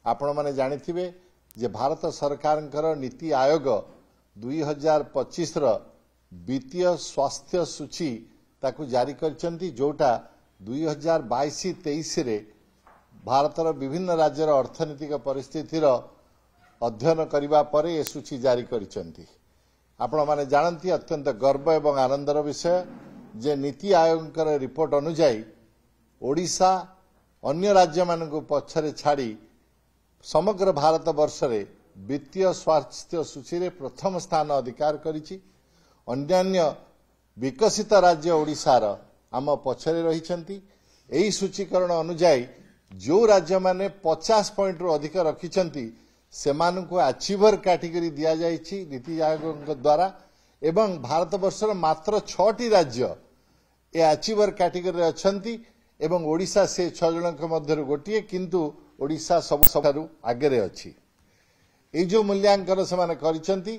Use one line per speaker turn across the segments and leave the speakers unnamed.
आपण माने जानिथिबे जे भारत सरकारଙ୍କର नीति आयोग 2025 ର वित्तीय स्वास्थ्य सूची ताकू जारी करचंती जोटा 2022-23 रे भारतर विभिन्न राज्यर अर्थनैतिक परिस्थितिर अध्ययन करिबा परे ए सूची जारी करिसंती। आपण माने जानती अत्यंत गर्व एवं आनंदर विषय जे नीति आयोगकर रिपोर्ट अनुसार ओडिशा अन्य राज्य मानक पछरे छाड़ी समग्र भारत वर्ष रे वित्तीय स्वास्थ्य सूची रे प्रथम स्थान अधिकार करिछि। अन्यान्य विकसित राज्य ओडिशार आम पछरे रहिछंती। एही सूचीकरण अनुसार जो राज्य माने 50 पॉइंट रु अधिक रखिछंती सेमानकु अचीवर कैटेगरी दिया जाइछि नीति आयोग द्वारा एवं भारत वर्षर मात्र 6टी राज्य ए अचीवर कैटेगरी अछंती एवं ओडिशा से 6 जनक मध्यरु गोटिए किंतु ओडिशा सबठारु आगे रे अछि। ए जो मूल्यांकन सेमाने करिसंती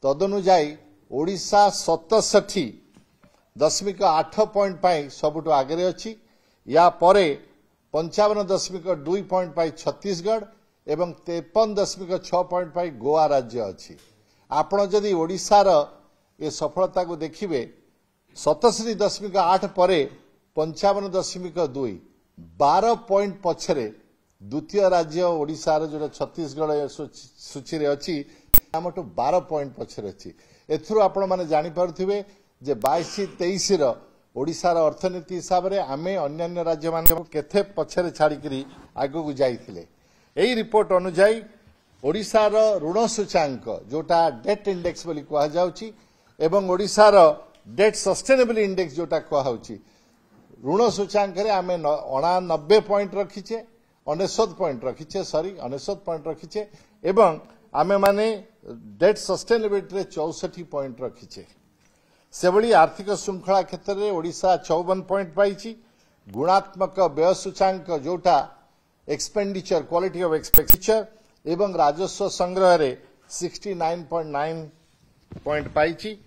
तदनुसार ओडिशा 67.8 पॉइंट पाई सबुठु आगे रे अछि। या परे 55.2 पॉइंट पाई छत्तीसगढ़ एवं 53.6 पॉइंट पाई गोवा राज्य अछि। आपण जदि ओडिशार ए सफलता को देखिबे 67.8 परे 55.2 12 पॉइंट पछरे द्वितीय राज्य ओडिशार जो छत्तीसगढ़ सूची रे अछि हमटु 12 पॉइंट पछरे अछि। एथुरु आपण माने जानि पारुथिबे जे 22-23 रो ओडिशार अर्थनीति हिसाब रे आमे अन्य राज्य मान केथे पछरे छाड़ी आगो को जाइथिले। एही रिपोर्ट अनुसार ओडिशार ऋण सूचांक जोटा डेट इंडेक्स बोली कहा जाउची एवं ओडिशार डेट सस्टेनेबल इंडेक्स जोटा कहा होची ऋण सूचांक रे आमे 89 पॉइंट रखिचे 99 पॉइंट रखिचे 99 पॉइंट रखिचे एवं आमे माने डेट सस्टेनेबिलिटी रे 64 पॉइंट रखिचे। सेभली आर्थिक श्रृंखला क्षेत्र में ओडिशा 54 पॉइंट पाइछि। गुणात्मक व्यय सूचांक जोटा एक्सपेंडिचर क्वालिटी ऑफ एक्सपेंडिचर एवं राजस्व संग्रह रे 69.9 पॉइंट पाइछि।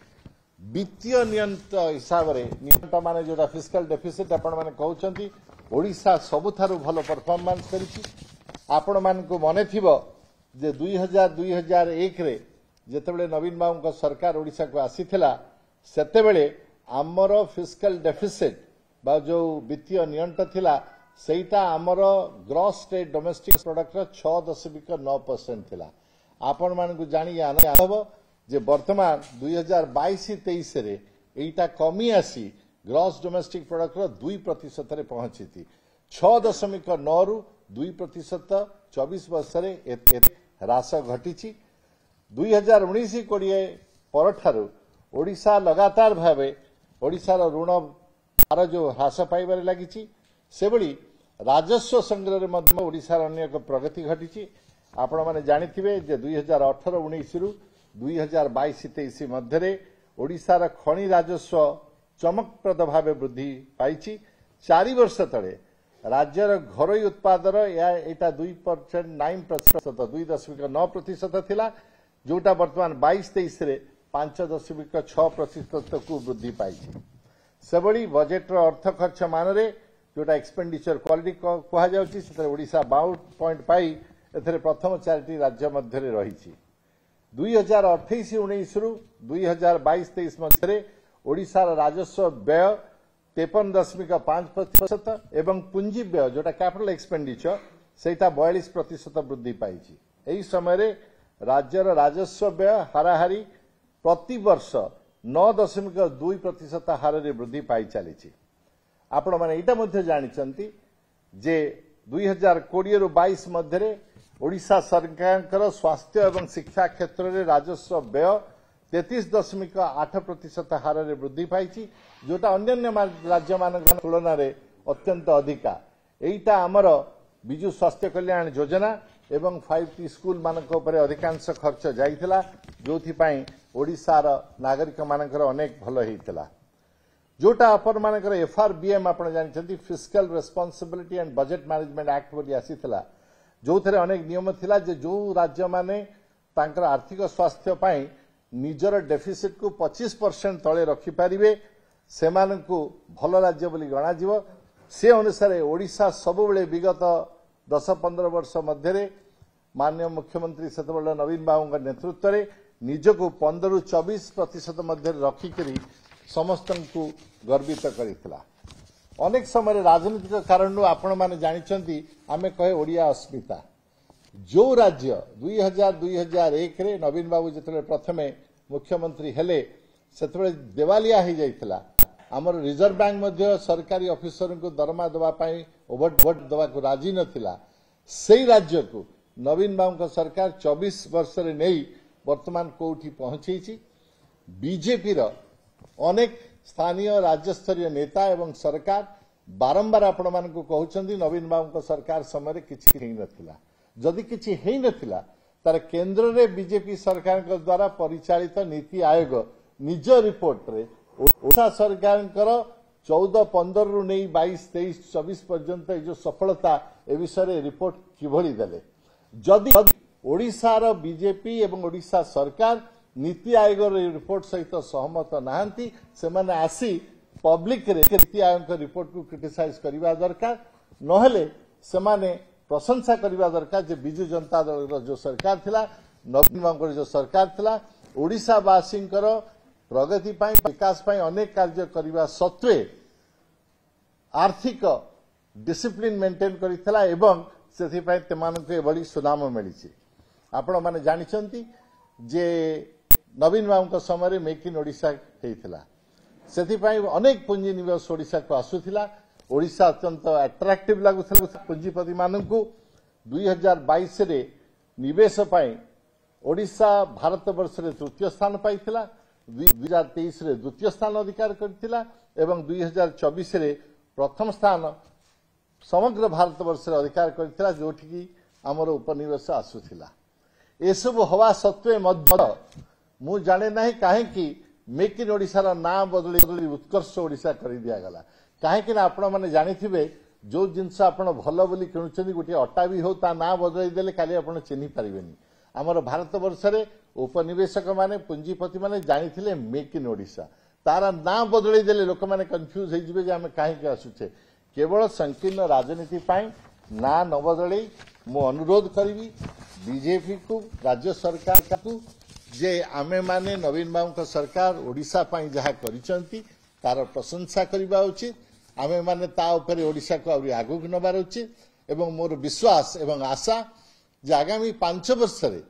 वित्तीय नियंत्रण हिसाब रे नियंत्रण माने जोटा फिस्कल डेफिसिट आपण माने कहउछंती ओडिशा सबुथारु भलो परफॉर्मेंस करिछि। आपण मानकु मने थिबो जे 2001 रे जेतेबेले नवीन बाबू को सरकार ओडिशा को आसीथिला सेतेबेले आमर फिस्कल डेफिसिट बा जो वित्तीय नियंत्रण थिला सेटा आमर ग्रॉस स्टेट डोमेस्टिक प्रोडक्ट रो 6.9% थिला। आपण मानकु जानि आनंद जे वर्तमान 2022-23 रे एटा कमी आसी ग्रॉस डोमेस्टिक प्रोडक्ट रो 2% रे पहुंचीती 6.9 रु 2% 24 वर्ष रे ह्रास घटिछि। 2019-20 परठारु ओडिशा लगातार भावे ओडिशार ऋण हार जो ह्रास पाइबारे लागिछि सेबली राजस्व संग्रह रे मध्य ओडिशार अन्य एक प्रगति घटिछि। आपण माने जानिथिबे जे 2018-19 रु 2022-23 मध्य रे ओडिशार खनि राजस्व चमकप्रद भावे वृद्धि पाइछि। 4 वर्ष तळे राज्यर घरोई उत्पादन एटा 2.9% थिला जोटा वर्तमान 22-23 रे 5.6% को वृद्धि पाइछि। सेबली बजेट रो अर्थ खर्च मान रे जोटा एक्सपेंडिचर क्वालिटी कहा जाउछि सेते ओडिशा 52 पॉइंट पाई एथरे प्रथम 4टी राज्य मध्य रे रहिछि। 2028-19 रु 2022-23 मध्य रे ओडिशार राजस्व व्यय 53.5% एवं पुंजी व्यय जोटा कैपिटल एक्सपेंडिचर सेटा 42% वृद्धि पाइछि। एही समय रे राज्यर राजस्व व्यय हाराहारी प्रति वर्ष 9.2% हार रे वृद्धि पाई चली। आपण माने एटा मध्य जानिचंती जे 2020 रु 22 मध्य रे ओडिशा सरकारकर स्वास्थ्य एवं शिक्षा क्षेत्र रे राजस्व व्यय 33.8% हार रे वृद्धि पाई जोटा अन्य राज्य मान तुलन में अत्यंत अधिका। एटा आमर विजु स्वास्थ्य कल्याण योजना एवं 5T स्कूल मानक उपरे अधिकांश खर्च जाइथिला जोथि ओडिशार नागरिक मानकर अनेक भल होइथिला। जोटा अपन मानकर FRBM आपण जानिछंती fiscal responsibility and budget management act बोली आसीथिला जो थरे अनेक नियम थिला जे जो राज्य माने तांकर आर्थिक स्वास्थ्य पाई निजर डेफिसिट को 25% तळे रखि पारिबे सेमानकु भल राज्य बोली गणा जीव। से अनुसार ओडिशा सबुबले विगत 10-15 वर्ष मध्य माननीय मुख्यमंत्री सेतबेले नवीन बाबू नेतृत्व में निजको 15-24% मध्य रखिक समस्त को गर्वित करथिला। अनेक समय राजनीतिक कारण आपण माने जानिचंती आमे कहे ओडिया अस्मिता जो राज्य 2001 रे नवीन बाबू जिते प्रथमे मुख्यमंत्री हेले सेतबेले देवालिया हो जाइथिला। आमर रिजर्व बैंक मध्य सरकारी ऑफिसर को दरमा दवा पाई ओवरडोज दवा को राजी नथिला। सेही राज्य को नवीन बाबू सरकार 24 वर्ष रे नहीं वर्तमान कोठी पहुंची। बीजेपी रो अनेक स्थानीय राज्यस्तरीय नेता एवं सरकार बारंबार आपण मान को कहउछंदी नवीन बाबू सरकार समय किछि हेई नथिला। जदि किछि हेई नथिला तार केंद्र रे बीजेपी सरकार के द्वारा परिचालित नीति आयोग निज रिपोर्ट रे ओडिशा सरकार 14-15 रु नहीं 22-23-24 पर्यंत जो सफलता ए विषय रिपोर्ट किभଳି देले। जदि ओडिशा रो बीजेपी एवं ओडिशा सरकार नीति आयोग रिपोर्ट सहित सहमत नहांती से माने आसी पब्लिक रे नीति आयोग रिपोर्ट को क्रिटिसाइज करबा दरकार नहेले से माने प्रशंसा करबा दरकार जे बिजू जनता दल जो सरकार थिला नवीन बाबू जो सरकार थिला ओडिशा वासींकर प्रगति पाई विकास पाई अनेक कार्य करबा सत्वे आर्थिक डिसिप्लिन मेंटेन करितला एवं सेथि पाई तेमानके बड़ी सुनाम मिलिछि। आपण माने जानिचंती जे नवीन बाबू समय मेक इन ओडिशा होता से अनेक पुंजी निवेश ओडिशा को आसूला। ओडिशा अत्यंत अट्राक्टिव लगुला पुंजीपति मानक 2022 रे निवेश पाई ओडिशा भारत वर्ष रे तृतीय स्थान पाइथिला। 2023 रे द्वितीय स्थान अधिकार करथिला एवं 2024 रे प्रथम स्थान समग्र भारत वर्ष रे अधिकार करथिला जोठी की हमर उपनिवेश आसूला। ए सब हवा सत्वे मध्य मु जाने ना कहीं मेक इन ओडिशा ना बदली उत्कर्ष ओडिशा कर दिया गला। कहीं आपण मैंने जानी जो जिनस आप भल बोली किणुचंदी गोटे अटा भी हो ता ना बदल देले काली आपण चिन्ही पारिबेनी। आमर भारत वर्ष रे उपनिवेशक माने पुंजीपति माने जानिथिले मेक इन ओडिशा तारा ना बदल देले लोक माने कंफ्यूज हो जिवे जे आमे काहे आसुचे। केवल संकीर्ण राजनीति पाई ना न बदल मु अनुरोध करी बीजेपी को राज्य सरकार को जे आमे माने नवीन बाबू सरकार ओडिशा पाई जहा करिसंती तार प्रशंसा करबा उचित। आमे माने ता ऊपर ओडिशा को आउरी आगु नबार उचित एवं मोर विश्वास एवं आशा जे आगामी 5 वर्ष रे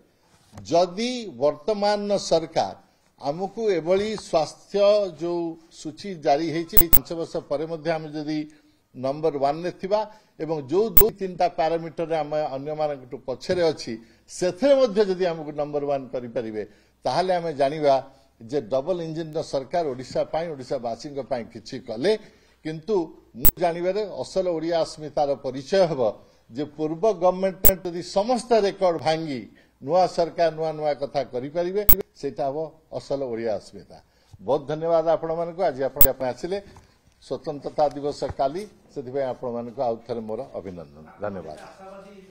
जदि वर्तमान सरकार आमको एभली स्वास्थ्य जो सूची जारी हेछि 5 वर्ष परे मध्ये हम जदि नंबर 1 रे थिबा एवं जो 2-3टा पैरामीटर रे हम अन्य मानक पछरे अछि सेथे मध्ये जदि हमको नंबर 1 करि परिबे ताहाले हमें जानिबा जे डबल इंजिन सरकार ओडिशा पाई ओडिशा वासी पाई किछि कले किंतु मु जानिबारे असल ओडिया अस्मितार परिचय हबो जे पूर्व गवर्नमेंट यदि समस्त रेकर्ड भांगी नुआ सरकार नुआ नुआ कथा करि परिबे सेटा हबो असल ओडिया अस्मिता। बहुत धन्यवाद आपण मानको आज आपण आसिले स्वतंत्रता दिवस काली से आपण मानको आउ थरे मोर अभिनंदन धन्यवाद।